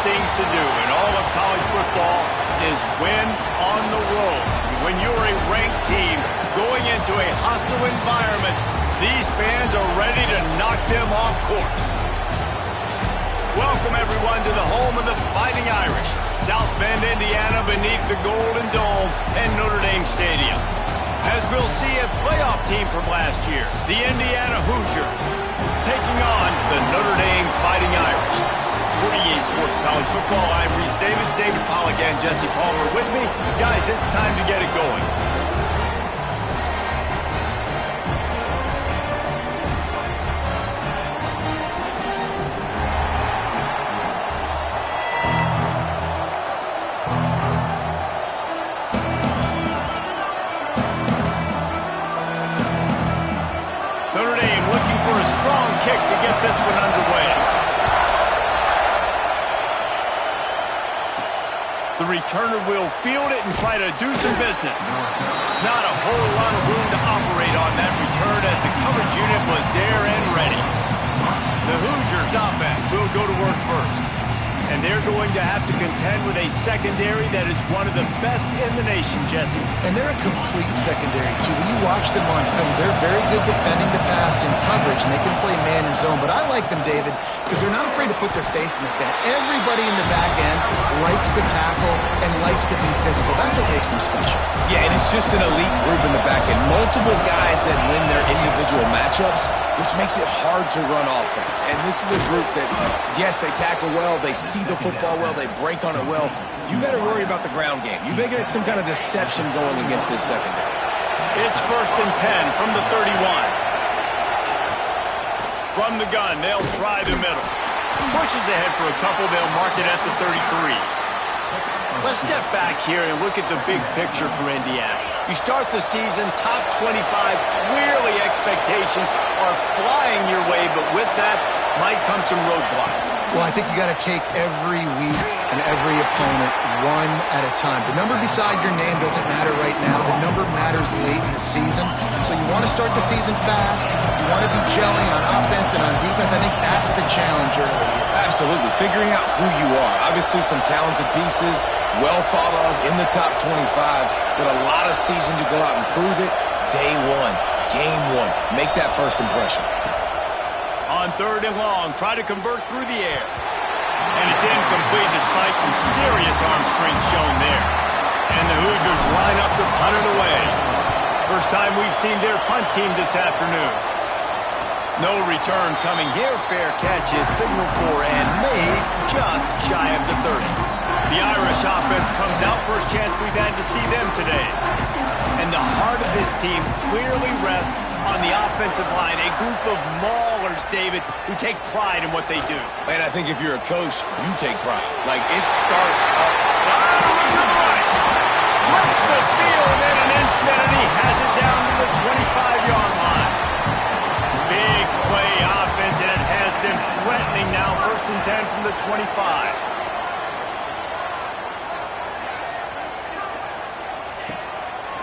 things to do in all of college football is win on the road. When you're a ranked team going into a hostile environment, these fans are ready to knock them off course. Welcome, everyone, to the home of the Fighting Irish, South Bend, Indiana, beneath the Golden Dome and Notre Dame Stadium. As we'll see a playoff team from last year, the Indiana Hoosiers, taking on the Notre Dame Fighting Irish. For EA Sports College Football, I'm Reese Davis, David Pollack, and Jesse Palmer with me. Guys, it's time to get it going. Notre Dame looking for a strong kick to get this one underway. The returner will field it and try to do some business. Not a whole lot of room to operate on that return as the coverage unit was there and ready. The Hoosiers offense will go to work first. And they're going to have to contend with a secondary that is one of the best in the nation, Jesse. And they're a complete secondary, too. When you watch them on film, they're very good defending the pass in coverage, and they can play man and zone. But I like them, David, because they're not afraid to put their face in the fan. Everybody in the back end likes to tackle and likes to be physical. That's what makes them special. Yeah, and it's just an elite group in the back end. Multiple guys that win their individual matchups, which makes it hard to run offense. And this is a group that, yes, they tackle well, they see the football well, they break on it well. You better worry about the ground game. You better get some kind of deception going against this secondary. It's 1st and 10 from the 31. From the gun, they'll try the middle. Pushes ahead for a couple, they'll mark it at the 33. Let's step back here and look at the big picture for Indiana. You start the season top 25, clearly expectations are flying your way, but with that might come some roadblocks. Well, I think you got to take every week and every opponent one at a time. The number beside your name doesn't matter right now. The number matters late in the season. So you want to start the season fast. You want to be gelling on offense and on defense. I think that's the challenge early. Absolutely. Figuring out who you are. Obviously some talented pieces, well thought of in the top 25, but a lot of season to go out and prove it. Day one, game one. Make that first impression. On 3rd and long, try to convert through the air. And it's incomplete despite some serious arm strength shown there. And the Hoosiers line up to punt it away. First time we've seen their punt team this afternoon. No return coming here. Fair catch is signaled for and made just shy of the 30. The Irish offense comes out. First chance we've had to see them today. And the heart of this team clearly rests on the offensive line, a group of maulers, David, who take pride in what they do. And I think if you're a coach, you take pride. Like, it starts up. Looks the field in an instant, and he has it down to the 25-yard line. Big play offense, and it has them threatening now. 1st and 10 from the 25.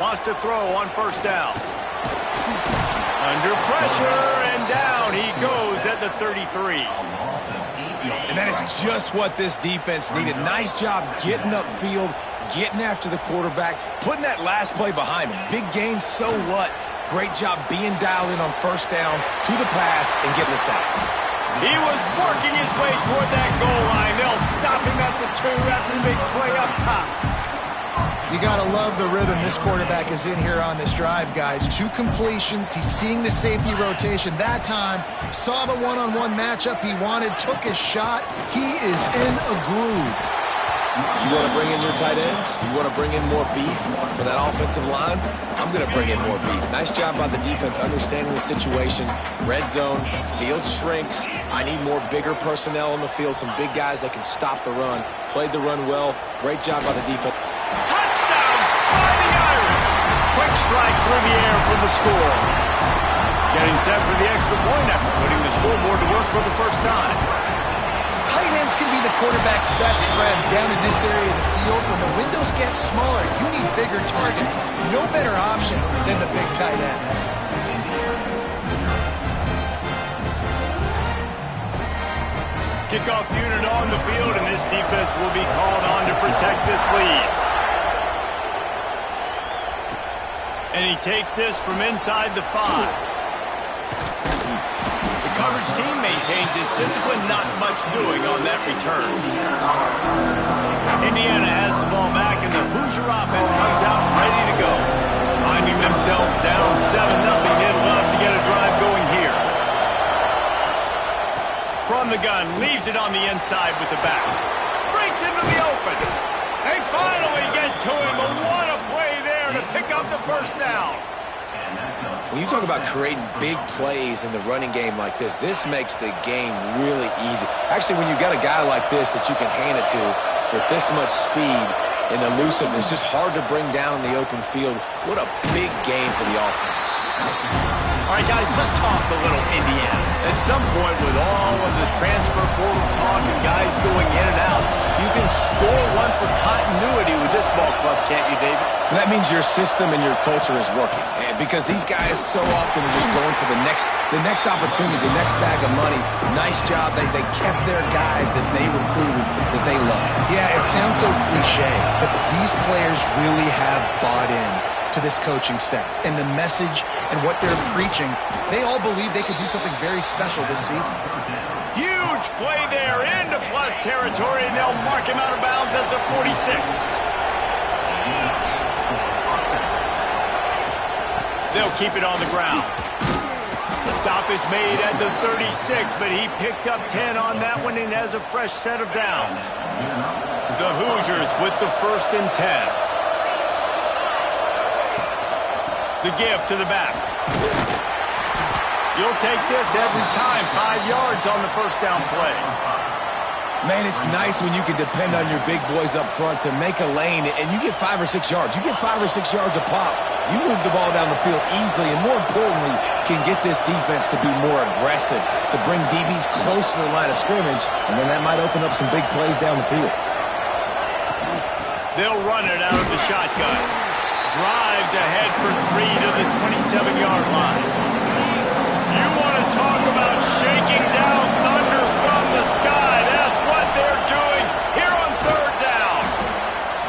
Wants to throw on 1st down. Under pressure, and down he goes at the 33. And that is just what this defense needed. Nice job getting upfield, getting after the quarterback, putting that last play behind him. Big gain, so what? Great job being dialed in on 1st down to the pass and getting the sack. He was working his way toward that goal line. They'll stop him at the 2 after the big play up top. You got to love the rhythm this quarterback is in here on this drive, guys. 2 completions. He's seeing the safety rotation that time. Saw the one-on-one matchup he wanted, took his shot. He is in a groove. You want to bring in your tight ends? You want to bring in more beef for that offensive line? I'm going to bring in more beef. Nice job by the defense understanding the situation. Red zone, field shrinks. I need more bigger personnel on the field, some big guys that can stop the run. Played the run well. Great job by the defense. Touchdown, Fighting Irish! Quick strike through the air for the score. Getting set for the extra point after putting the scoreboard to work for the first time. Tight ends can be the quarterback's best friend down in this area of the field. When the windows get smaller, you need bigger targets. No better option than the big tight end. Kickoff unit on the field, and this defense will be called on to protect this lead. And he takes this from inside the 5. The coverage team maintains his discipline, not much doing on that return. Indiana has the ball back, and the Hoosier offense comes out ready to go. Finding themselves down 7-0, they'd love to get a drive going here. From the gun, leaves it on the inside with the back. Breaks into the open. They finally get to him, but what a play there to pick up the first down. When you talk about creating big plays in the running game like this makes the game really easy. Actually, when you've got a guy like this that you can hand it to with this much speed and elusiveness, just hard to bring down in the open field. What a big game for the offense. All right, guys, let's talk a little Indiana. At some point, with all of the transfer portal talk and guys going in and out, you can score one for continuity with this ball club, can't you, David? That means your system and your culture is working. And because these guys so often are just going for the next opportunity, the next bag of money. Nice job. They kept their guys that they recruited, that they love. Yeah, it sounds so cliche, but these players really have bought in to this coaching staff and the message and what they're preaching. They all believe they could do something very special this season. Huge play there into plus territory, and they'll mark him out of bounds at the 46. They'll keep it on the ground. The stop is made at the 36, but he picked up 10 on that one and has a fresh set of downs. The Hoosiers with the 1st and 10. The give to the back. You'll take this every time. 5 yards on the first down play. Man, it's nice when you can depend on your big boys up front to make a lane, and you get 5 or 6 yards. You get 5 or 6 yards a pop. You move the ball down the field easily, and more importantly, can get this defense to be more aggressive, to bring DBs close to the line of scrimmage, and then that might open up some big plays down the field. They'll run it out of the shotgun. Drives ahead for 3 to the 27-yard line. You want to talk about shaking down thunder from the sky. That's what they're doing here on 3rd down.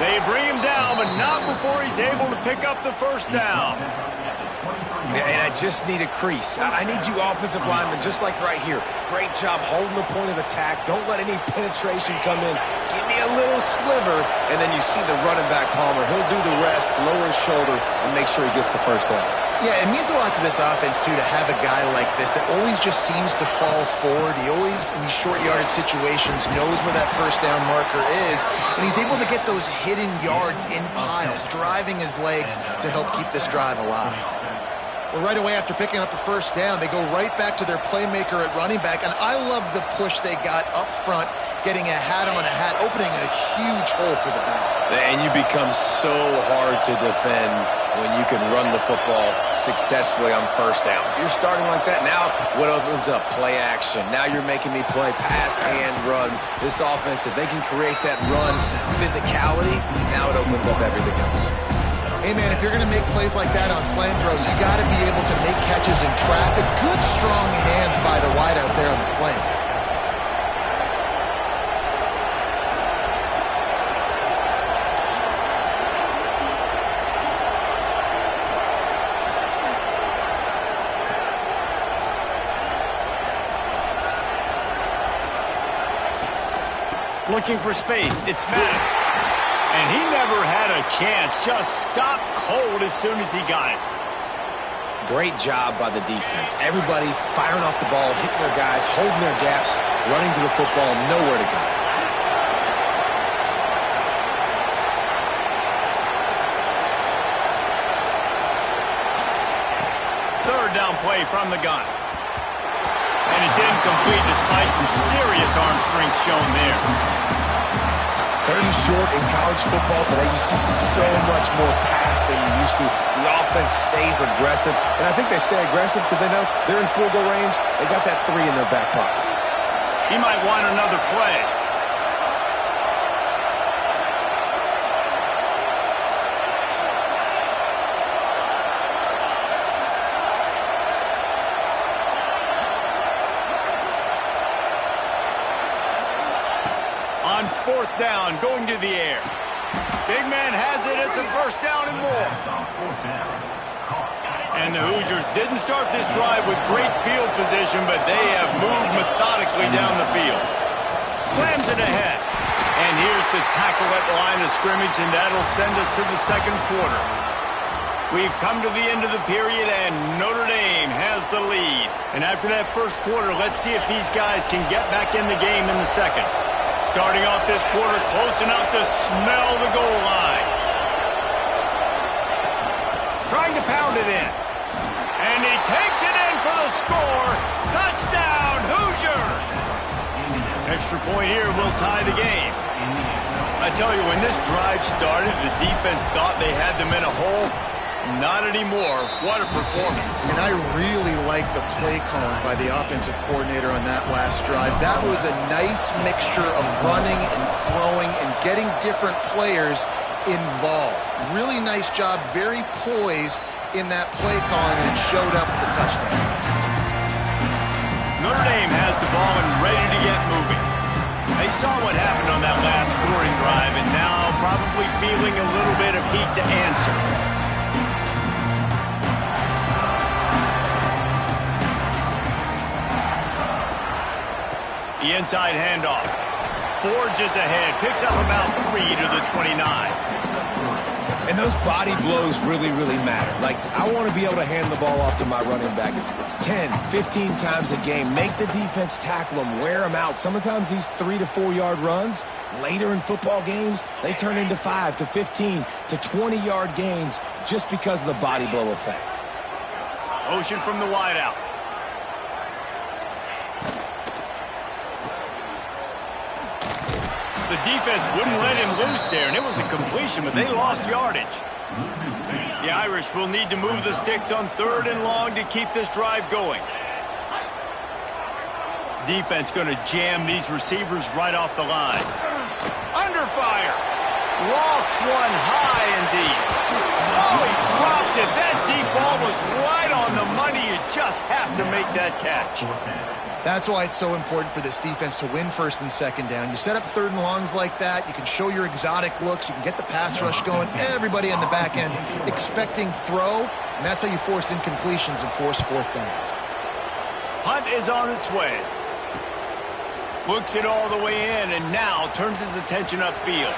They bring him down, but not before he's able to pick up the first down. And I just need a crease. I need you offensive linemen, just like right here. Great job holding the point of attack. Don't let any penetration come in. Give me a little sliver, and then you see the running back, Palmer. He'll do the rest, lower his shoulder, and make sure he gets the first down. Yeah, it means a lot to this offense, too, to have a guy like this that always just seems to fall forward. He always, in these short yardage situations, knows where that first down marker is, and he's able to get those hidden yards in piles, driving his legs to help keep this drive alive. Well, right away after picking up a first down, they go right back to their playmaker at running back, and I love the push they got up front, getting a hat on a hat, opening a huge hole for the back. And you become so hard to defend when you can run the football successfully on first down. You're starting like that. Now what opens up? Play action. Now you're making me play pass and run. This offense, if they can create that run physicality, now it opens up everything else. Hey, man, if you're going to make plays like that on slant throws, you got to be able to make catches in traffic. Good, strong hands by the wide out there on the slant. Looking for space. It's Maddox. And he never had a chance. Just stopped cold as soon as he got it. Great job by the defense. Everybody firing off the ball, hitting their guys, holding their gaps, running to the football, nowhere to go. 3rd down play from the gun. And it's incomplete despite some serious arm strength shown there. 3rd and short in college football today. You see so much more pass than you used to. The offense stays aggressive, and I think they stay aggressive because they know they're in field goal range. They got that 3 in their back pocket. He might want another play. down, going to the air. Big man has it. It's a first down and more. And the Hoosiers didn't start this drive with great field position, but they have moved methodically down the field. Slams it ahead. And here's the tackle at the line of scrimmage, and that'll send us to the second quarter. We've come to the end of the period, and Notre Dame has the lead. And after that first quarter, let's see if these guys can get back in the game in the second. Starting off this quarter close enough to smell the goal line. Trying to pound it in. And he takes it in for the score. Touchdown, Hoosiers! Extra point here will tie the game. I tell you, when this drive started, the defense thought they had them in a hole. Not anymore. What a performance. And I really like the play calling by the offensive coordinator on that last drive. That was a nice mixture of running and throwing and getting different players involved. Really nice job, very poised in that play calling, and it showed up with the touchdown. Notre Dame has the ball and ready to get moving. They saw what happened on that last scoring drive, and now probably feeling a little bit of heat to answer. The inside handoff. Forges ahead. Picks up about 3 to the 29. And those body blows really, really matter. Like, I want to be able to hand the ball off to my running back 10, 15 times a game. Make the defense tackle them, wear them out. Sometimes these 3 to 4 yard runs, later in football games, they turn into 5 to 15 to 20 yard gains just because of the body blow effect. Motion from the wideout. The defense wouldn't let him loose there, and it was a completion, but they lost yardage. The Irish will need to move the sticks on 3rd and long to keep this drive going. Defense going to jam these receivers right off the line. Under fire. Lofts one high and deep. Oh, he dropped it. That deep ball was right on the money. You just have to make that catch. That's why it's so important for this defense to win 1st and 2nd down. You set up 3rd and longs like that. You can show your exotic looks. You can get the pass rush going. Everybody on the back end expecting throw, and that's how you force incompletions and force 4th downs. Punt is on its way. Looks it all the way in, and now turns his attention upfield.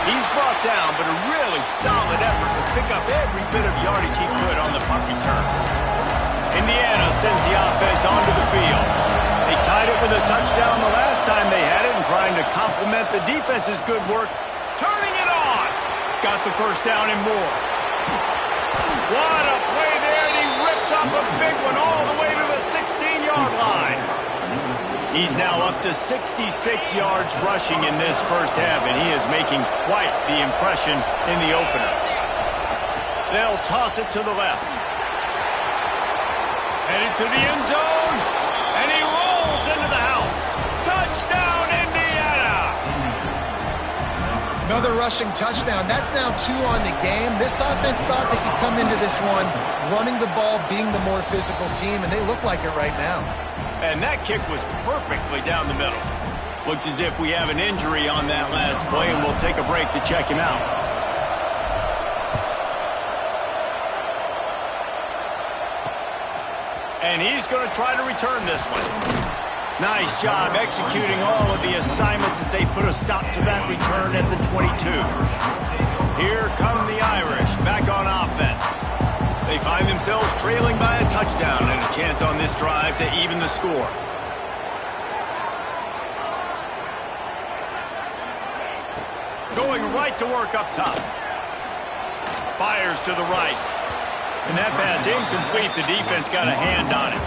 He's brought down, but a really solid effort to pick up every bit of yardage he could on the punt return. Indiana sends the offense onto the field. They tied it with a touchdown the last time they had it, and trying to complement the defense's good work, turning it on. Got the first down and more. What a play there, and he rips off a big one all the way to the 16-yard line. He's now up to 66 yards rushing in this first half, and he is making quite the impression in the opener. They'll toss it to the left. Headed to the end zone, and he rolls into the house. Touchdown, Indiana! Another rushing touchdown. That's now 2 on the game. This offense thought they could come into this one running the ball, being the more physical team, and they look like it right now. And that kick was perfectly down the middle. Looks as if we have an injury on that last play, and we'll take a break to check him out. And he's going to try to return this one. Nice job executing all of the assignments as they put a stop to that return at the 22. Here come the Irish back on offense. They find themselves trailing by a touchdown and a chance on this drive to even the score. Going right to work up top. Fires to the right. And that pass incomplete. The defense got a hand on it.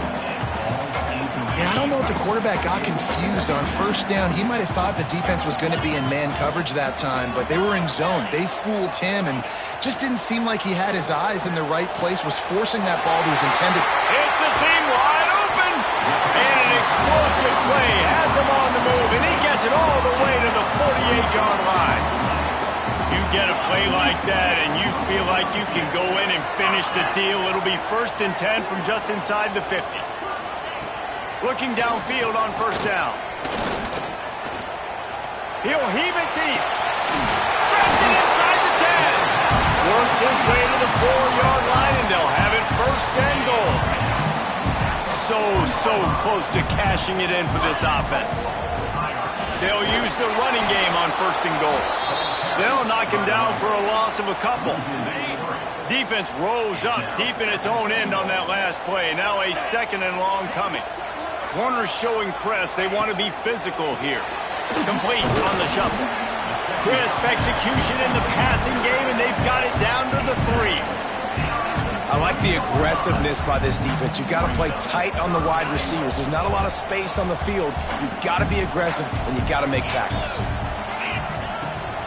Yeah, I don't know if the quarterback got confused on 1st down. He might have thought the defense was going to be in man coverage that time, but they were in zone. They fooled him and just didn't seem like he had his eyes in the right place, was forcing that ball to his intended. It's a seam wide open. And an explosive play has him on the move, and he gets it all the way to the 48-yard line. You get a play like that and you feel like you can go in and finish the deal. It'll be 1st and 10 from just inside the 50. Looking downfield on 1st down. He'll heave it deep. Grabs it inside the 10. Works his way to the 4-yard line, and they'll have it first and goal. So close to cashing it in for this offense. They'll use the running game on first and goal. They'll knock him down for a loss of a couple. Defense rose up deep in its own end on that last play. Now a second and long coming. Corners showing press. They want to be physical here. Complete on the shuffle. Crisp execution in the passing game, and they've got it down to the 3. I like the aggressiveness by this defense. You've got to play tight on the wide receivers. There's not a lot of space on the field. You've got to be aggressive, and you've got to make tackles.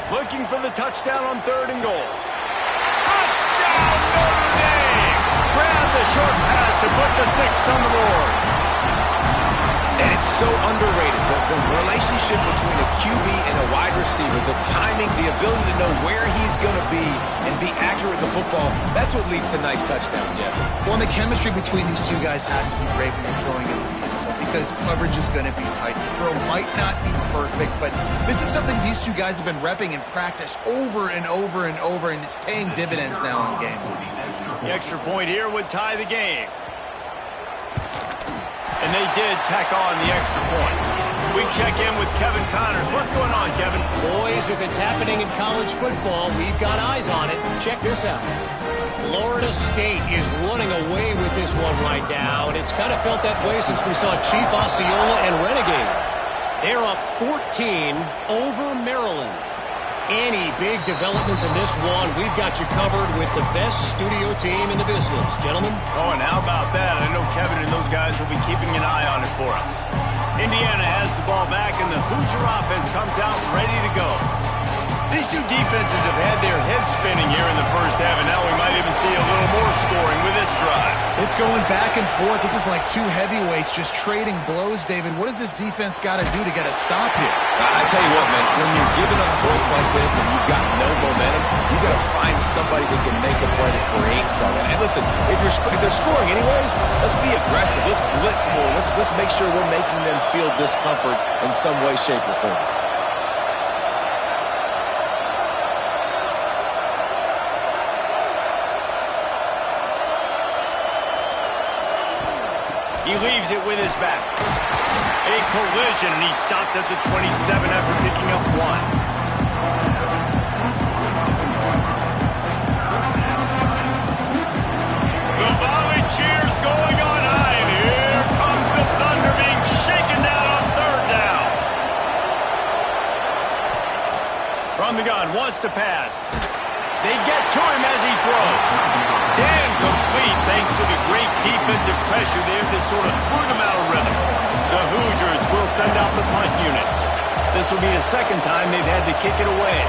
Looking for the touchdown on third and goal. Touchdown, Notre Dame! Grab the short pass to put the 6 on the board. And it's so underrated. The relationship between a QB and a wide receiver, the timing, the ability to know where he's going to be and be accurate with the football, that's what leads to nice touchdowns, Jesse. Well, and the chemistry between these two guys has to be great when you're throwing in the field because coverage is going to be tight. The throw might not be perfect, but this is something these two guys have been repping in practice over and over and over, and it's paying dividends now in game. The extra point here would tie the game. And they did tack on the extra point. We check in with Kevin Connors. What's going on, Kevin? Boys, if it's happening in college football, we've got eyes on it. Check this out. Florida State is running away with this one right now, and it's kind of felt that way since we saw Chief Osceola and Renegade. They're up 14 over Maryland. Any big developments in this one, we've got you covered with the best studio team in the business. Gentlemen? Oh, and how about that? I know Kevin and those guys will be keeping an eye on it for us. Indiana has the ball back, and the Hoosier offense comes out ready to go. These two defenses have had their heads spinning here in the first half, and now we might even see a little more scoring with this drive. It's going back and forth. This is like two heavyweights just trading blows, David. What does this defense got to do to get a stop here? I tell you what, man, when you're giving up points like this and you've got no momentum, you've got to find somebody that can make a play to create something. And listen, if they're scoring anyways, let's be aggressive. Let's blitz more. Let's make sure we're making them feel discomfort in some way, shape, or form. He leaves it with his back. A collision, and he stopped at the 27 after picking up 1. The volley cheers going on high, and here comes the Thunder being shaken down on third down. From the gun, wants to pass. They get to him as he throws. Incomplete thanks to the great defensive pressure there that sort of threw them out of rhythm. The Hoosiers will send out the punt unit. This will be the second time they've had to kick it away.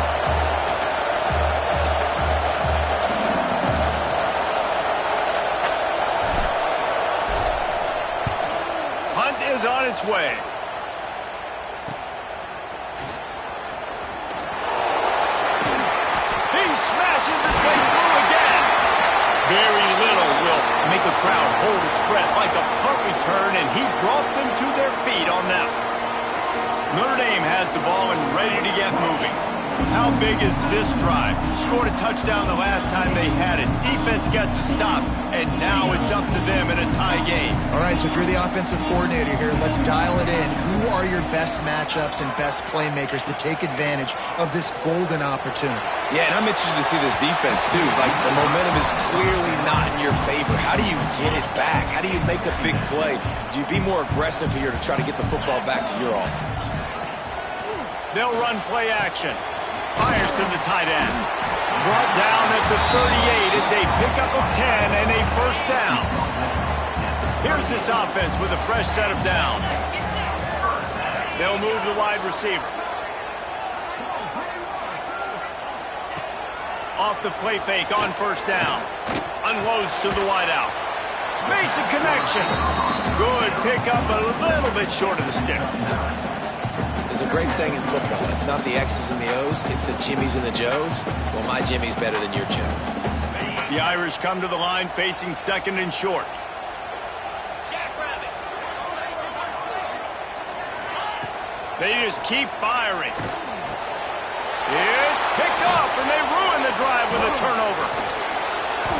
Punt is on its way. Very little will make a crowd hold its breath like a punt return, and he brought them to their feet on that one. Notre Dame has the ball and ready to get moving. How big is this drive? Scored a touchdown the last time they had it. Defense gets a stop, and now it's up to them in a tie game. All right, so if you're the offensive coordinator here, let's dial it in. Who are your best matchups and best playmakers to take advantage of this golden opportunity? Yeah, and I'm interested to see this defense, too. Like, the momentum is clearly not in your favor. How do you get it back? How do you make a big play? Do you be more aggressive here to try to get the football back to your offense? They'll run play action. Fires to the tight end. Brought down at the 38. It's a pickup of 10 and a first down. Here's this offense with a fresh set of downs. They'll move the wide receiver. Off the play fake on first down. Unloads to the wideout. Makes a connection. Good pickup, a little bit short of the sticks. There's a great saying in football. It's not the X's and the O's, it's the Jimmies and the Joes. Well, my Jimmy's better than your Joe. The Irish come to the line facing second and short. They just keep firing. It's picked off, and they ruin the drive with a turnover.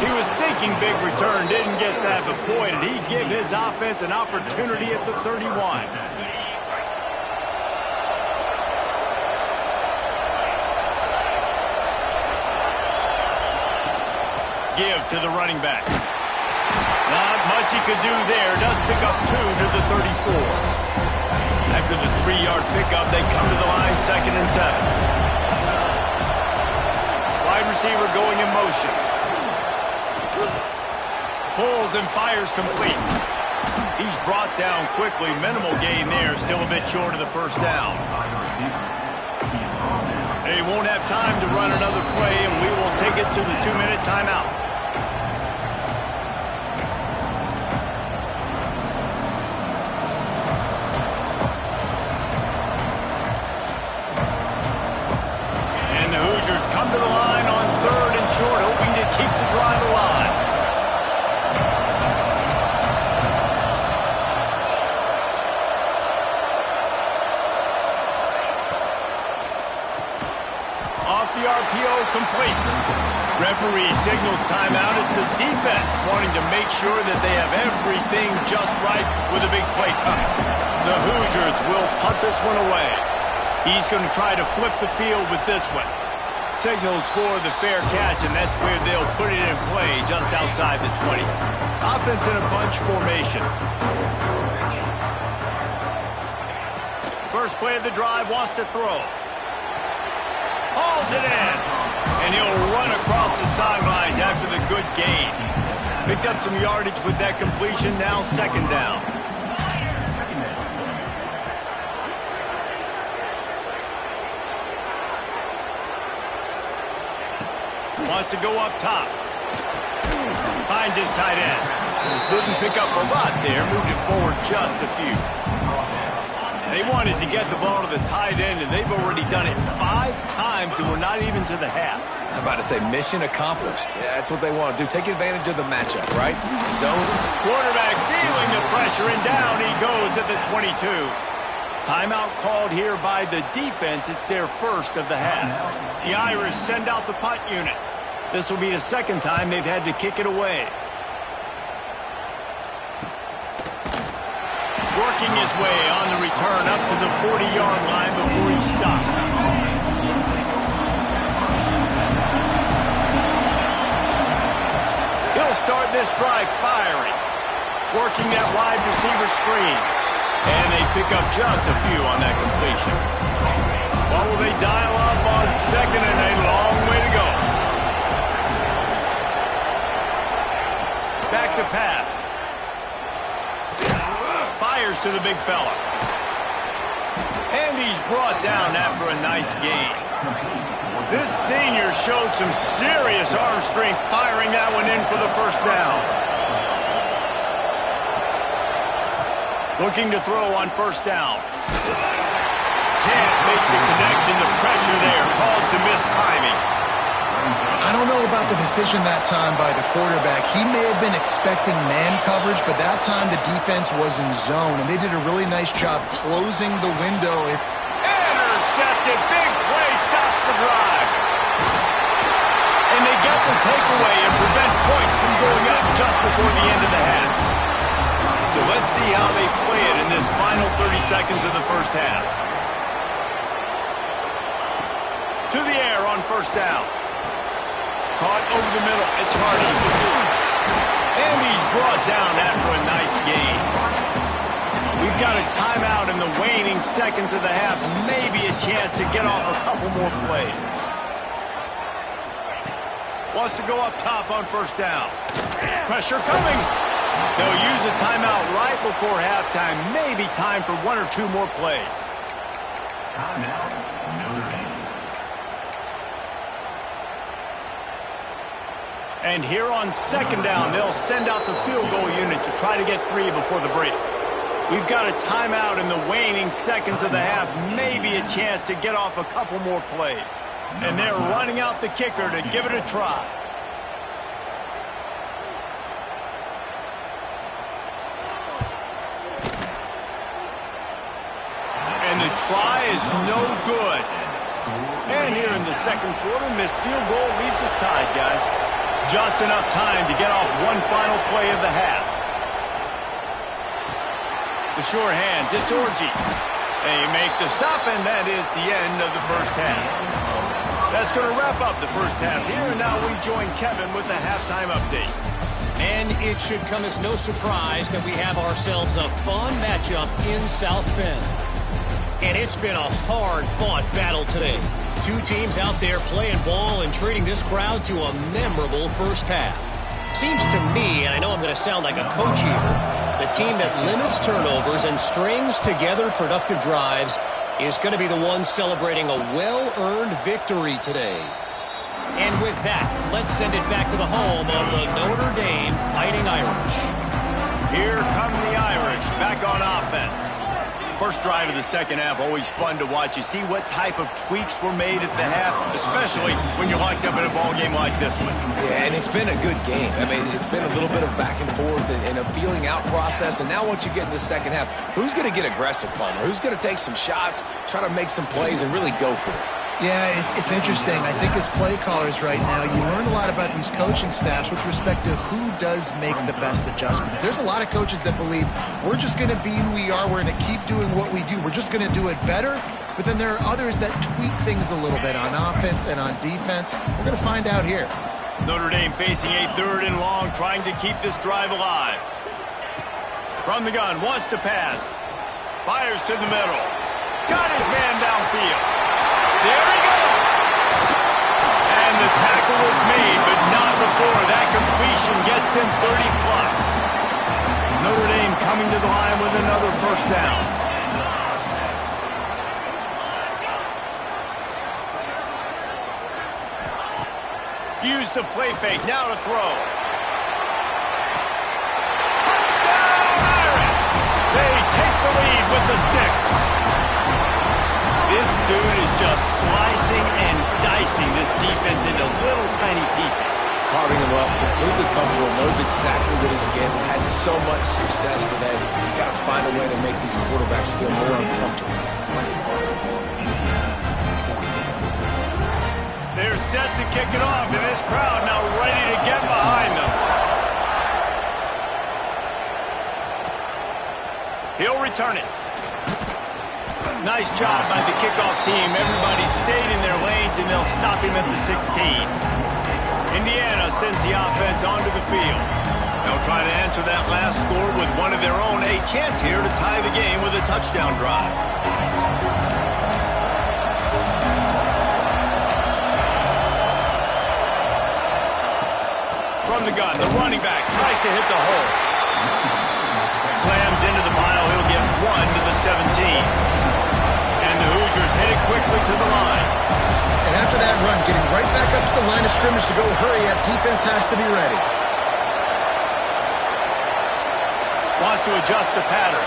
He was thinking big return, didn't get that, but boy, did he give his offense an opportunity at the 31. Give to the running back. Not much he could do there. Does pick up 2 to the 34. After the 3-yard pickup, they come to the line, 2nd and 7. Wide receiver going in motion. Pulls and fires complete. He's brought down quickly. Minimal gain there. Still a bit short of the first down. They won't have time to run another play, and we will take it to the 2-minute timeout. And the Hoosiers come to the line on 3rd and short, hoping to keep the drive alive. The RPO complete. Referee signals timeout as the defense wanting to make sure that they have everything just right with a big play coming. The Hoosiers will punt this one away. He's going to try to flip the field with this one. Signals for the fair catch, and that's where they'll put it in play just outside the 20. Offense in a bunch formation. First play of the drive, wants to throw. Hauls it in, and he'll run across the sidelines after the good gain. Picked up some yardage with that completion, now 2nd down. Wants to go up top. Finds his tight end. Didn't pick up a lot there, moved it forward just a few. They wanted to get the ball to the tight end, and they've already done it 5 times, and we're not even to the half. I'm about to say mission accomplished. Yeah, that's what they want to do. Take advantage of the matchup, right? Zone. Quarterback feeling the pressure, and down he goes at the 22. Timeout called here by the defense. It's their first of the half. The Irish send out the punt unit. This will be the 2nd time they've had to kick it away. Working his way on the return up to the 40-yard line before he stopped. He'll start this drive firing. Working that wide receiver screen. And they pick up just a few on that completion. What will they dial up on 2nd and a long way to go? Back to pass. Fires to the big fella. And he's brought down after a nice gain. This senior showed some serious arm strength firing that one in for the first down. Looking to throw on 1st down. Can't make the connection. The pressure there caused the missed timing. I don't know about the decision that time by the quarterback. He may have been expecting man coverage, but that time the defense was in zone, and they did a really nice job closing the window. Intercepted. Big play stops the drive. And they get the takeaway and prevent points from going up just before the end of the half. So let's see how they play it in this final 30 seconds of the first half. To the air on 1st down. Caught over the middle. It's Hardy. And he's brought down after a nice gain. We've got a timeout in the waning seconds of the half. Maybe a chance to get off a couple more plays. Wants to go up top on 1st down. Pressure coming. They'll use a timeout right before halftime. Maybe time for 1 or 2 more plays. Timeout, Notre Dame. And here on 2nd down, they'll send out the field goal unit to try to get 3 before the break. We've got a timeout in the waning seconds of the half. Maybe a chance to get off a couple more plays. And they're running out the kicker to give it a try. And the try is no good. And here in the second quarter, missed field goal leaves us tied, guys. Just enough time to get off one final play of the half. The sure hand to Georgie. They make the stop, and that is the end of the first half. That's going to wrap up the first half here, and now we join Kevin with the halftime update. And it should come as no surprise that we have ourselves a fun matchup in South Bend. And it's been a hard-fought battle today. Two teams out there playing ball and treating this crowd to a memorable first half. Seems to me, and I know I'm going to sound like a coach here, the team that limits turnovers and strings together productive drives is going to be the one celebrating a well-earned victory today. And with that, let's send it back to the home of the Notre Dame Fighting Irish. Here come the Irish back on offense. First drive of the second half, always fun to watch. You see what type of tweaks were made at the half, especially when you're locked up in a ball game like this one. Yeah, and it's been a good game. I mean, it's been a little bit of back and forth and a feeling out process. And now once you get in the second half, who's going to get aggressive, Palmer? Who's going to take some shots, try to make some plays, and really go for it? Yeah, it's interesting. I think as play callers right now, you learn a lot about these coaching staffs with respect to who does make the best adjustments. There's a lot of coaches that believe we're just going to be who we are. We're going to keep doing what we do. We're just going to do it better. But then there are others that tweak things a little bit on offense and on defense. We're going to find out here. Notre Dame facing a third and long, trying to keep this drive alive. From the gun, wants to pass. Fires to the middle. Got his man downfield. There he goes! And the tackle was made, but not before that completion gets them 30-plus. Notre Dame coming to the line with another first down. Use the play fake, now to throw. Touchdown, Irish! They take the lead with the 6. This dude is just slicing and dicing this defense into little tiny pieces. Carving him up, completely comfortable, knows exactly what he's getting, had so much success today. You got to find a way to make these quarterbacks feel more uncomfortable. They're set to kick it off, and this crowd now ready to get behind them. He'll return it. Nice job by the kickoff team. Everybody stayed in their lanes, and they'll stop him at the 16. Indiana sends the offense onto the field. They'll try to answer that last score with one of their own. A chance here to tie the game with a touchdown drive. From the gun, the running back tries to hit the hole. Slams into the pile. He'll get 1 to the 17. And the Hoosiers hit it quickly to the line. And after that run, getting right back up to the line of scrimmage to go hurry up, defense has to be ready. Wants to adjust the pattern.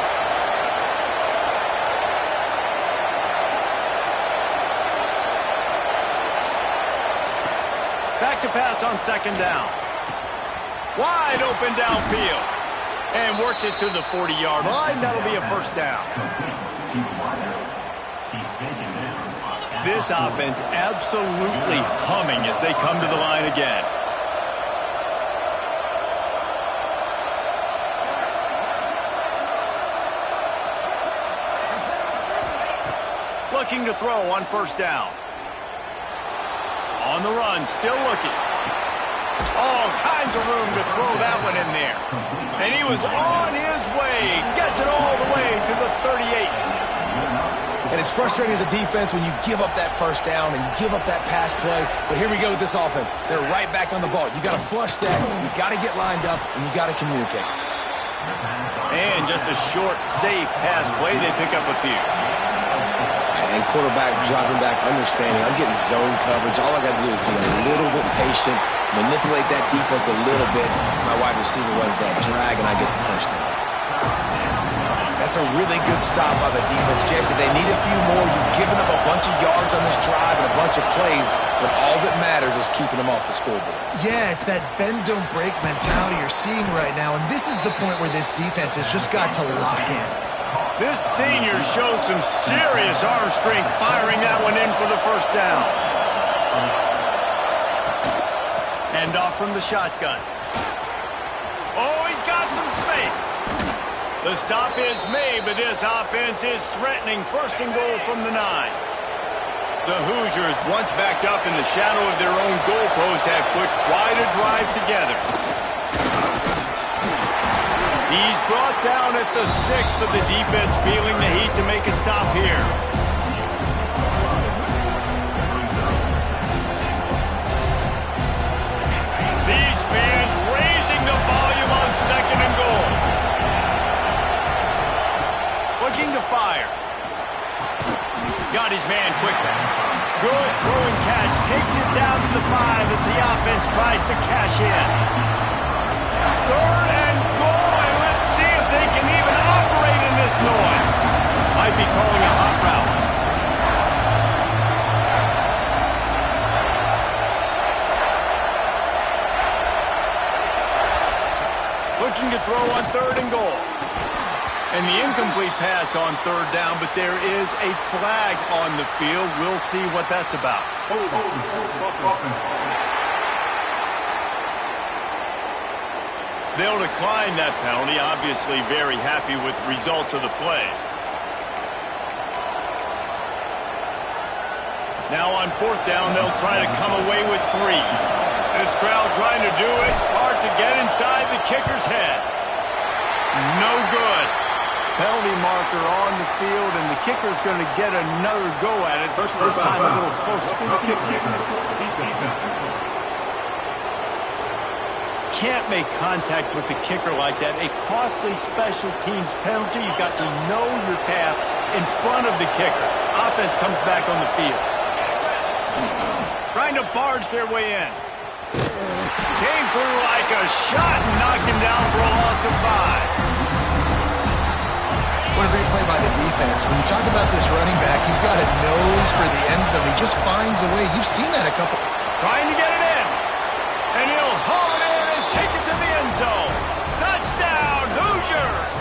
Back to pass on second down. Wide open downfield. And works it to the 40-yard line. That'll be a first down. This offense absolutely humming as they come to the line again. Looking to throw on first down. On the run, still looking. All kinds of room to throw that one in there. And he was on his way. Gets it all the way to the 38. And it's frustrating as a defense when you give up that first down and you give up that pass play. But here we go with this offense. They're right back on the ball. You got to flush that. You got to get lined up, and you got to communicate. And just a short, safe pass play. They pick up a few. And quarterback dropping back, understanding I'm getting zone coverage. All I got to do is be a little bit patient, manipulate that defense a little bit. My wide receiver runs that drag, and I get the first down. That's a really good stop by the defense, Jesse. They need a few more. You've given up a bunch of yards on this drive and a bunch of plays, but all that matters is keeping them off the scoreboard. Yeah, it's that bend, don't break mentality you're seeing right now, and this is the point where this defense has just got to lock in. This senior showed some serious arm strength firing that one in for the first down. Hand off from the shotgun. Oh, he's got some space. The stop is made, but this offense is threatening first and goal from the 9. The Hoosiers, once backed up in the shadow of their own goalpost, have put quite a drive together. He's brought down at the 6, but the defense feeling the heat to make a stop here. These fans raising the volume on second and goal. Looking to fire. Got his man quickly. Good throwing catch. Takes it down to the 5 as the offense tries to cash in. Third and goal, and let's see if they can even operate in this noise. Might be calling a hot route. Looking to throw on third and goal. And the incomplete pass on third down, but there is a flag on the field. We'll see what that's about. They'll decline that penalty, obviously very happy with the results of the play. Now on fourth down, they'll try to come away with 3. This crowd trying to do its part to get inside the kicker's head. No good. Penalty marker on the field, and the kicker's going to get another go at it. This time a little closer. Can't make contact with the kicker like that. A costly special teams penalty. You've got to know your path in front of the kicker. Offense comes back on the field. Trying to barge their way in. Came through like a shot and knocked him down for a loss of 5. What a great play by the defense. When you talk about this running back, he's got a nose for the end zone. He just finds a way. You've seen that a couple. Trying to get it in. And he'll haul it in and take it to the end zone. Touchdown, Hoosiers!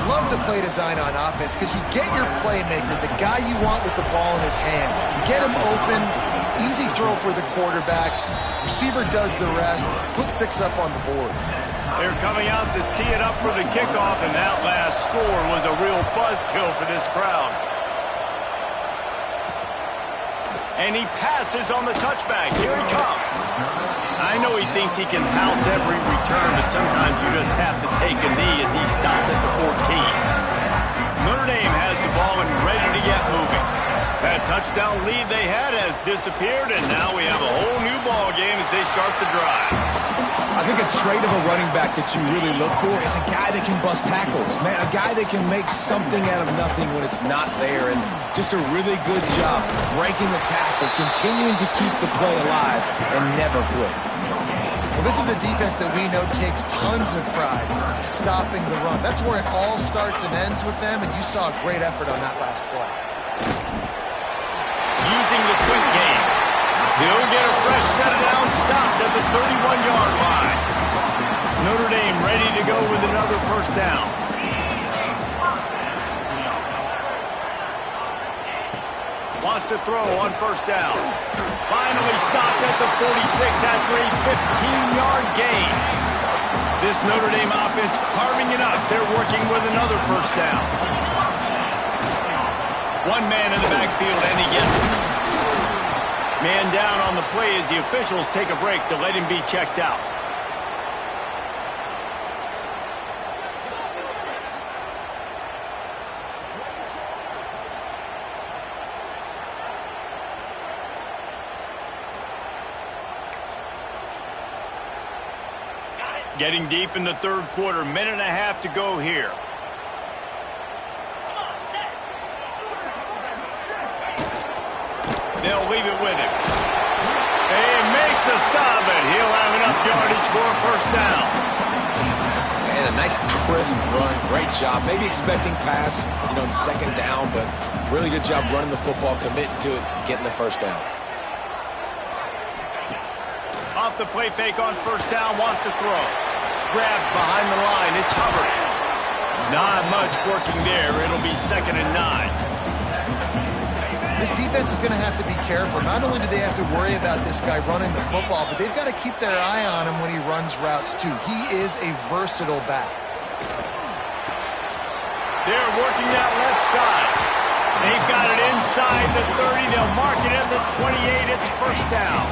Love the play design on offense because you get your playmaker, the guy you want with the ball in his hands. You get him open, easy throw for the quarterback. Receiver does the rest. Put 6 up on the board. They're coming out to tee it up for the kickoff, and that last score was a real buzzkill for this crowd. And he passes on the touchback. Here he comes. I know he thinks he can house every return, but sometimes you just have to take a knee as he stopped at the 14. Notre Dame has the ball and ready to get moving. That touchdown lead they had has disappeared, and now we have a whole new ball game as they start the drive. I think a trait of a running back that you really look for is a guy that can bust tackles. Man, a guy that can make something out of nothing when it's not there. And just a really good job breaking the tackle, continuing to keep the play alive, and never quit. Well, this is a defense that we know takes tons of pride stopping the run. That's where it all starts and ends with them, and you saw a great effort on that last play. Using the quick game. He'll get a fresh set down, stopped at the 31-yard line. Notre Dame ready to go with another first down. Wants to throw on first down. Finally stopped at the 46 after a 15-yard gain. This Notre Dame offense carving it up. They're working with another first down. One man in the backfield, and he gets it. Man down on the play as the officials take a break to let him be checked out. Getting deep in the third quarter, minute and a half to go here. They'll leave it with him. They make the stop, and he'll have enough yardage for a first down. Man, a nice crisp run. Great job. Maybe expecting pass, in second down, but really good job running the football, committing to it, getting the first down. Off the play fake on first down, wants to throw. Grabbed behind the line. It's Hubbard. Not much working there. It'll be 2nd and 9. This defense is going to have to be careful. Not only do they have to worry about this guy running the football, but they've got to keep their eye on him when he runs routes too. He is a versatile back. They're working that left side. They've got it inside the 30. They'll mark it at the 28. It's 1st down.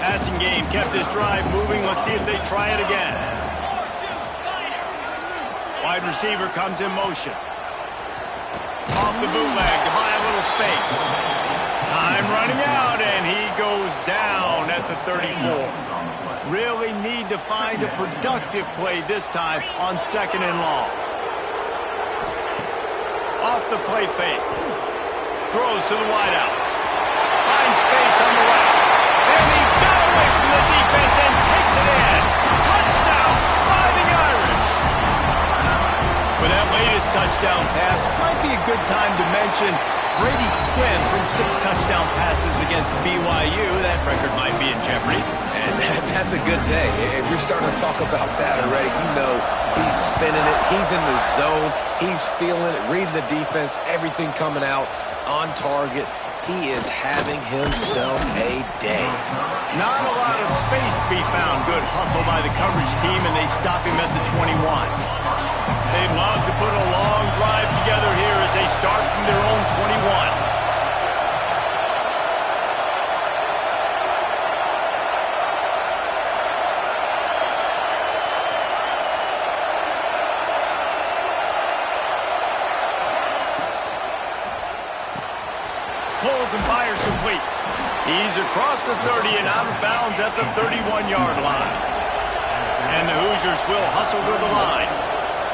Passing game kept this drive moving. Let's see if they try it again. Wide receiver comes in motion. Off the bootleg to buy a little space. Time running out, and he goes down at the 34. Really need to find a productive play this time on 2nd and long. Off the play fake. Throws to the wideout. Finds space on the right. And he got away from the defense and takes it in. Touchdown, Fighting Irish. With that latest touchdown pass, might be a good time to mention Brady Quinn threw 6 touchdown passes against BYU. That record might be in jeopardy. And that's a good day. If you're starting to talk about that already, you know he's spinning it. He's in the zone. He's feeling it, reading the defense, everything coming out on target. He is having himself a day. Not a lot of space to be found. Good hustle by the coverage team, and they stop him at the 21. They'd love to put a long drive together here as they start from their own 21. Pulls and fires complete. He's across the 30 and out of bounds at the 31-yard line. And the Hoosiers will hustle to the line.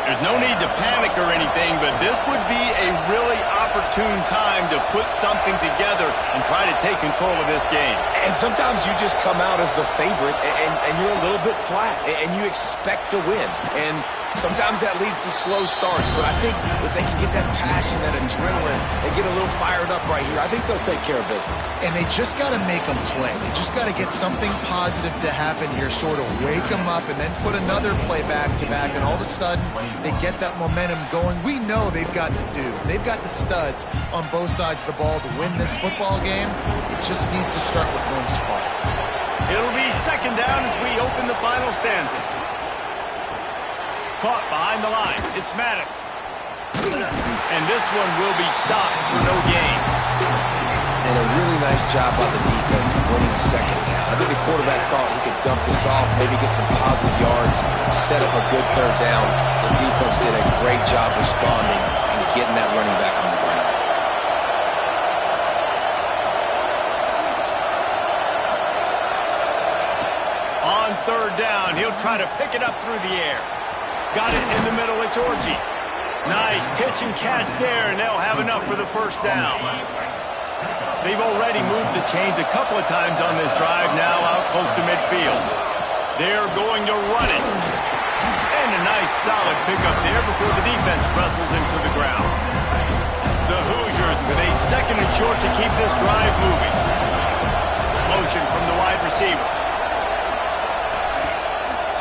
There's no need to panic or anything, but this would be a really opportune time to put something together and try to take control of this game. And sometimes you just come out as the favorite and you're a little bit flat and you expect to win. And sometimes that leads to slow starts, but I think if they can get that passion, that adrenaline, and get a little fired up right here, I think they'll take care of business. And they just got to make them play. They just got to get something positive to happen here, sort of wake them up, and then put another play back-to-back, and all of a sudden they get that momentum going. We know they've got the dudes. They've got the studs on both sides of the ball to win this football game. It just needs to start with one spark. It'll be 2nd down as we open the final stanza. Caught behind the line. It's Maddox. And this one will be stopped for no gain. And a really nice job by the defense winning 2nd down. I think the quarterback thought he could dump this off, maybe get some positive yards, set up a good 3rd down. The defense did a great job responding and getting that running back on the ground. On 3rd down, he'll try to pick it up through the air. Got it in the middle, it's Orji. Nice pitch and catch there, and they'll have enough for the 1st down. They've already moved the chains a couple of times on this drive, now out close to midfield. They're going to run it. And a nice solid pickup there before the defense wrestles him to the ground. The Hoosiers with a 2nd and short to keep this drive moving. Motion from the wide receiver.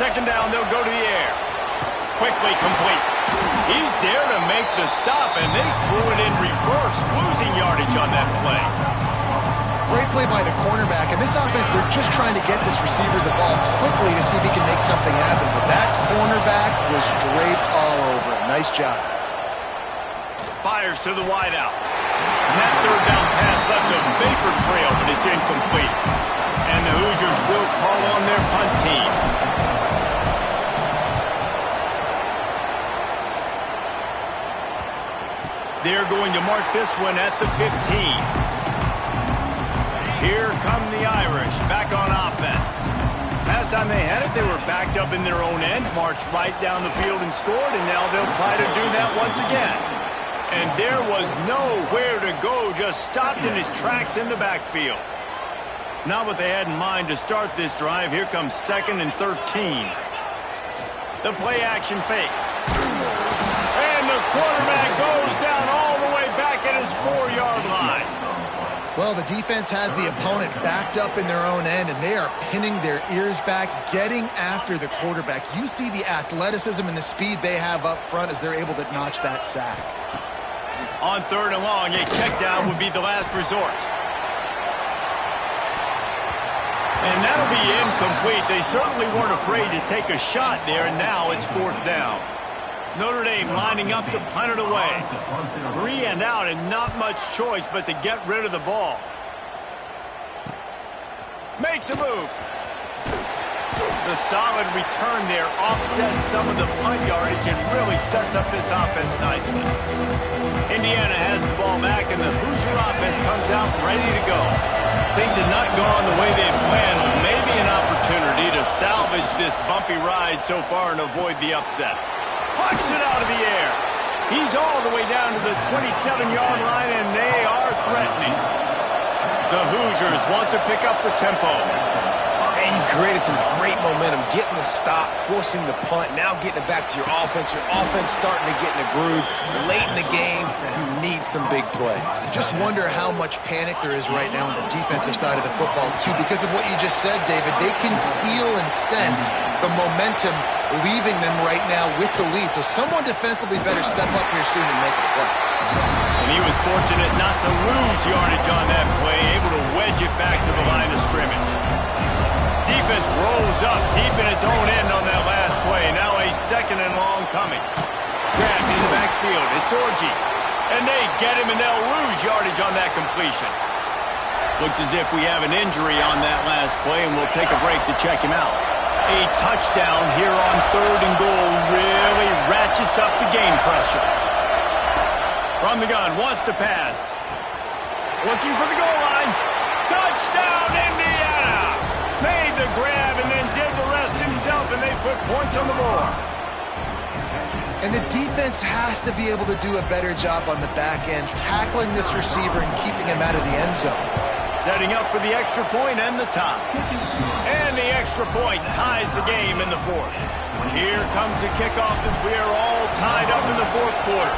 2nd down, they'll go to the air. Quickly complete. He's there to make the stop, and they threw it in reverse, losing yardage on that play. Great play by the cornerback, and this offense, they're just trying to get this receiver the ball quickly to see if he can make something happen, but that cornerback was draped all over it. Nice job. Fires to the wideout. And that 3rd down pass left a vapor trail, but it's incomplete. And the Hoosiers will call on their punt team. They're going to mark this one at the 15. Here come the Irish, back on offense. Last time they had it, they were backed up in their own end, marched right down the field and scored, and now they'll try to do that once again. And there was nowhere to go, just stopped in his tracks in the backfield. Not what they had in mind to start this drive. Here comes 2nd and 13. The play action fake. And the quarterback goes down all the way back at his 4-yard line. Well, the defense has the opponent backed up in their own end, and they are pinning their ears back, getting after the quarterback. You see the athleticism and the speed they have up front as they're able to notch that sack. On 3rd and long, a check down would be the last resort. And that'll be incomplete. They certainly weren't afraid to take a shot there, and now it's 4th down. Notre Dame lining up to punt it away. 3 and out, and not much choice but to get rid of the ball. Makes a move. The solid return there offsets some of the punt yardage and really sets up this offense nicely. Indiana has the ball back, and the Hoosier offense comes out ready to go. Things had not gone the way they had planned, but maybe an opportunity to salvage this bumpy ride so far and avoid the upset. Punts it out of the air. He's all the way down to the 27-yard line, and they are threatening. The Hoosiers want to pick up the tempo. And you've created some great momentum, getting the stop, forcing the punt, now getting it back to your offense. Your offense starting to get in a groove. Late in the game, you need some big plays. I just wonder how much panic there is right now on the defensive side of the football, too, because of what you just said, David. They can feel and sense the momentum leaving them right now with the lead. So someone defensively better step up here soon and make a play. And he was fortunate not to lose yardage on that play, able to wedge it back to the line of scrimmage. Defense rolls up deep in its own end on that last play. Now a 2nd and long coming. Grabbed in the backfield. It's Orji. And they get him, and they'll lose yardage on that completion. Looks as if we have an injury on that last play, and we'll take a break to check him out. A touchdown here on 3rd and goal really ratchets up the game pressure. From the gun, wants to pass. Looking for the goal line. Touchdown, Indiana! Made the grab and then did the rest himself, and they put points on the board. And the defense has to be able to do a better job on the back end, tackling this receiver and keeping him out of the end zone. Setting up for the extra point and the tie. And the extra point ties the game in the 4th. Here comes the kickoff as we are all tied up in the 4th quarter.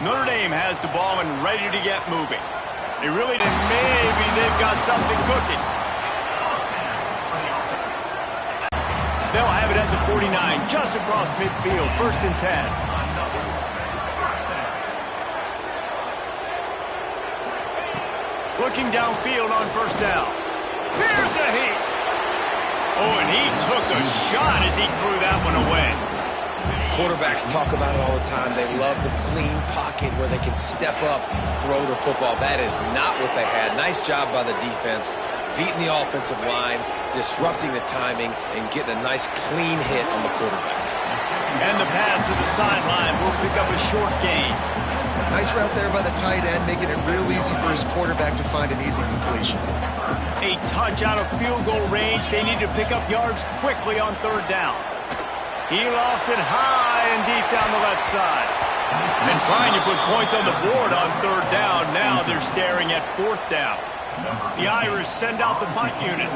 Notre Dame has the ball and ready to get moving. They really did. Maybe they've got something cooking. They'll have it at the 49, just across midfield, 1st and 10. Looking downfield on 1st down. Here's a heat. Oh, and he took a shot as he threw that one away. Quarterbacks talk about it all the time. They love the clean pocket where they can step up, throw the football. That is not what they had. Nice job by the defense, beating the offensive line, disrupting the timing, and getting a nice clean hit on the quarterback. And the pass to the sideline will pick up a short gain. Nice route there by the tight end, making it real easy for his quarterback to find an easy completion. A touch out of field goal range. They need to pick up yards quickly on 3rd down. He lost it high and deep down the left side. And trying to put points on the board on 3rd down. Now they're staring at 4th down. The Irish send out the punt unit.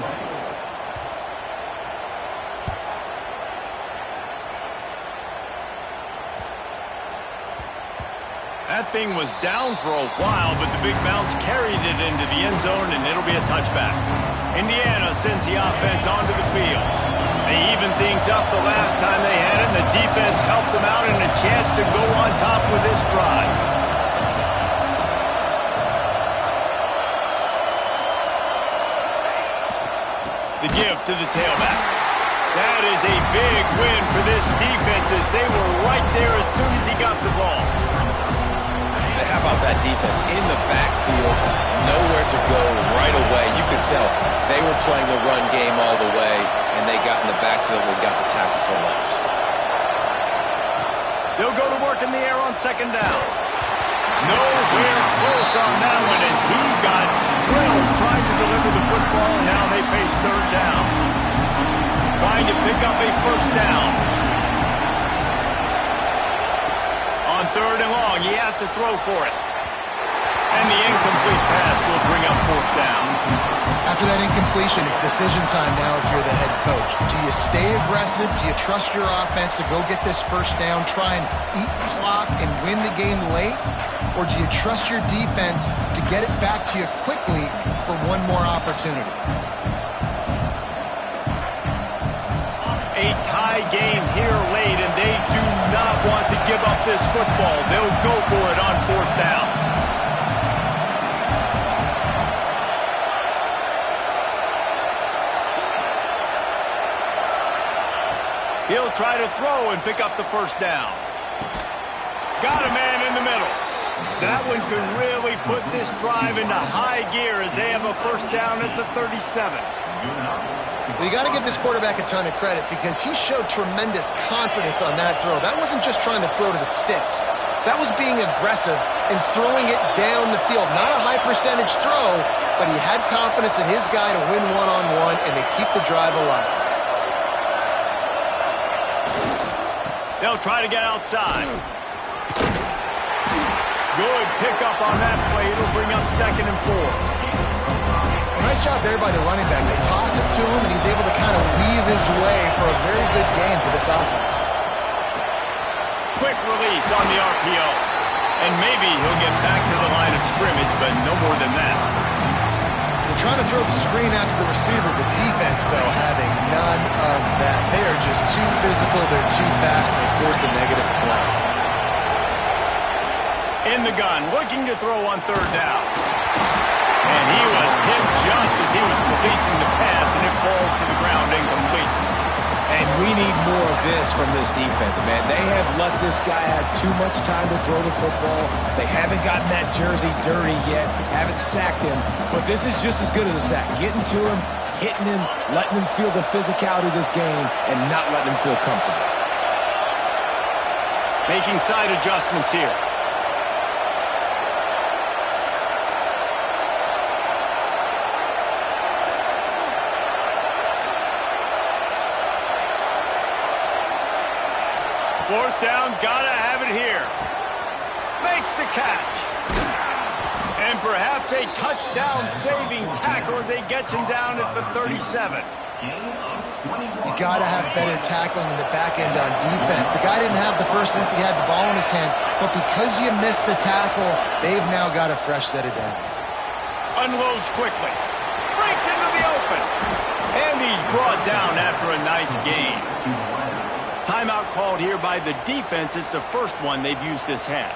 That thing was down for a while, but the big bounce carried it into the end zone, and it'll be a touchback. Indiana sends the offense onto the field. They even things up the last time they had it, and the defense helped them out and a chance to go on top with this drive. The give to the tailback. That is a big win for this defense as they were right there as soon as he got the ball. How about that defense in the backfield, nowhere to go right away. You could tell they were playing the run game all the way, and they got in the backfield and got the tackle for loss. They'll go to work in the air on 2nd down. Nowhere close on that one as he got drilled trying to deliver the football, and now they face 3rd down. Trying to pick up a 1st down. On 3rd and long, he has to throw for it. And the incomplete pass will bring up 4th down. After that incomplete completion, it's decision time now if you're the head coach. Do you stay aggressive? Do you trust your offense to go get this first down, try and eat clock and win the game late? Or do you trust your defense to get it back to you quickly for one more opportunity? A tie game here late, and they do not want to give up this football. They'll go for it on 4th down. He'll try to throw and pick up the first down. Got a man in the middle. That one could really put this drive into high gear as they have a first down at the 37. Well, you got to give this quarterback a ton of credit because he showed tremendous confidence on that throw. That wasn't just trying to throw to the sticks. That was being aggressive and throwing it down the field. Not a high percentage throw, but he had confidence in his guy to win one-on-one and to keep the drive alive. They'll try to get outside. Good pickup on that play. It'll bring up 2nd and 4. Nice job there by the running back. They toss it to him, and he's able to kind of weave his way for a very good game for this offense. Quick release on the RPO. And maybe he'll get back to the line of scrimmage, but no more than that. They're trying to throw the screen out to the receiver. The defense, though, having none of that. They are just too physical. They're too fast, and they force a negative play. In the gun, looking to throw on 3rd down. And he was hit just as he was releasing the pass, and it falls to the ground incomplete. And we need more of this from this defense, man. They have let this guy have too much time to throw the football. They haven't gotten that jersey dirty yet, haven't sacked him. But this is just as good as a sack. Getting to him, hitting him, letting him feel the physicality of this game, and not letting him feel comfortable. Making side adjustments here. Fourth down, gotta have it here. Makes the catch. And perhaps a touchdown-saving tackle as they gets him down at the 37. You got to have better tackling in the back end on defense. The guy didn't have the first once he had the ball in his hand, but because you missed the tackle, they've now got a fresh set of downs. Unloads quickly. Breaks into the open. And he's brought down after a nice gain. Timeout called here by the defense. It's the first one they've used this half.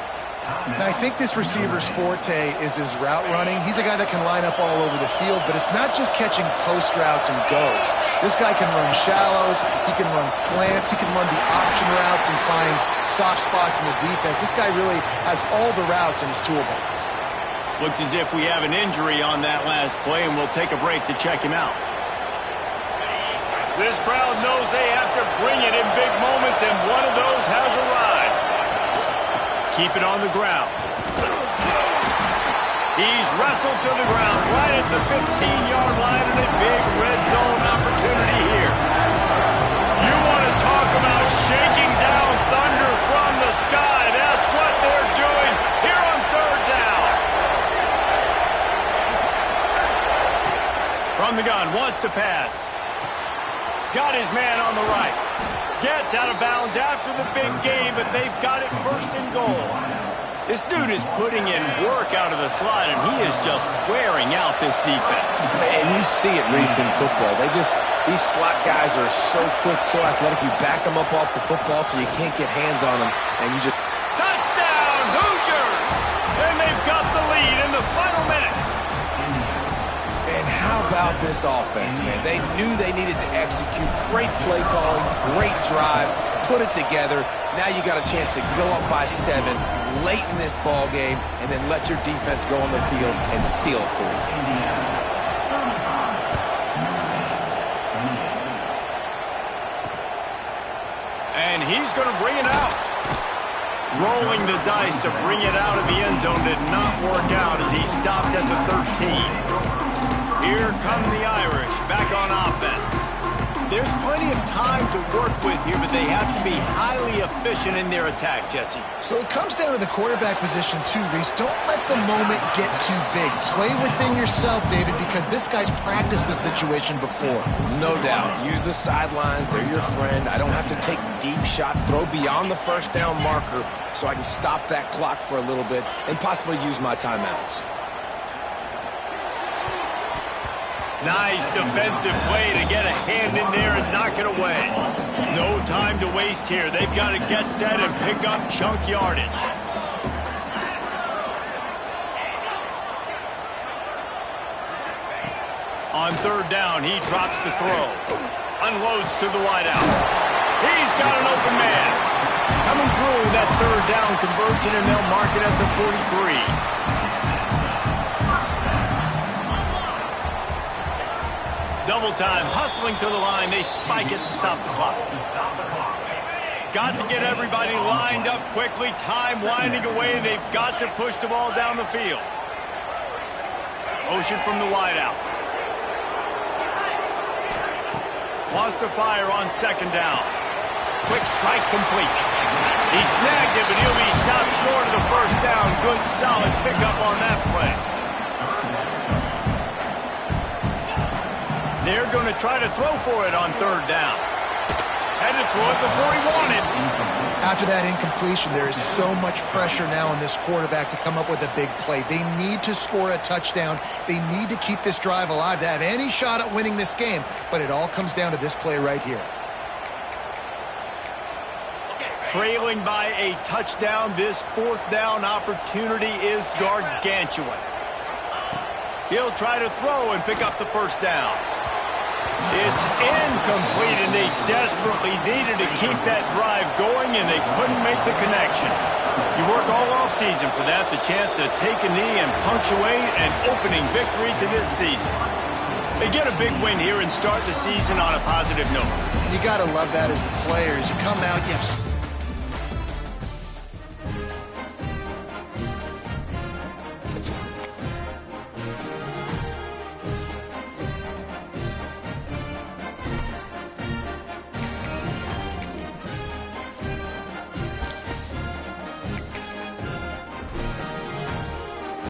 And I think this receiver's forte is his route running. He's a guy that can line up all over the field, but it's not just catching post routes and goes. This guy can run shallows, he can run slants, he can run the option routes and find soft spots in the defense. This guy really has all the routes in his toolbox. Looks as if we have an injury on that last play, and we'll take a break to check him out. This crowd knows they have to bring it in big moments, and one of those has arrived. Keep it on the ground. He's wrestled to the ground right at the 15-yard line, and a big red zone opportunity here. You want to talk about shaking down thunder from the sky. That's what they're doing here on 3rd down. From the gun, wants to pass. Got his man on the right. Gets out of bounds after the big game, but they've got it 1st and goal. This dude is putting in work out of the slot, and he is just wearing out this defense. Man, you see it, Reese, in football. These slot guys are so quick, so athletic. You back them up off the football so you can't get hands on them, and you just... Touchdown, Hoosiers! And they've got the lead in the final minute. And how about this offense, man? They knew they needed to execute. Great play calling, great drive, put it together. Now you got a chance to go up by 7 late in this ball game and then let your defense go on the field and seal it for you. And he's going to bring it out. Rolling the dice to bring it out of the end zone did not work out as he stopped at the 13. Here come the Irish back on offense. There's plenty of time to work with here, but they have to be highly efficient in their attack, Jesse. So it comes down to the quarterback position too, Reese. Don't let the moment get too big. Play within yourself, David, because this guy's practiced the situation before. No doubt. Use the sidelines. They're your friend. I don't have to take deep shots, throw beyond the first down marker so I can stop that clock for a little bit and possibly use my timeouts. Nice defensive play to get a hand in there and knock it away. No time to waste here. They've got to get set and pick up chunk yardage. On third down, he drops to throw. Unloads to the wideout. He's got an open man. Coming through that third down conversion, and they'll mark it at the 43. Double time, hustling to the line. They spike it to stop the clock. Got to get everybody lined up quickly. Time winding away. They've got to push the ball down the field. Motion from the wideout. Wants to fire on second down. Quick strike complete. He snagged it, but he'll be stopped short of the first down. Good, solid pickup on that play. They're going to try to throw for it on third down. Had to throw it before he wanted. After that incompletion, there is so much pressure now on this quarterback to come up with a big play. They need to score a touchdown. They need to keep this drive alive to have any shot at winning this game. But it all comes down to this play right here. Trailing by a touchdown, this fourth down opportunity is gargantuan. He'll try to throw and pick up the first down. It's incomplete, and they desperately needed to keep that drive going, and they couldn't make the connection. You work all offseason for that, the chance to take a knee and punctuate an opening victory to this season. They get a big win here and start the season on a positive note. You got to love that as the players. You come out, you have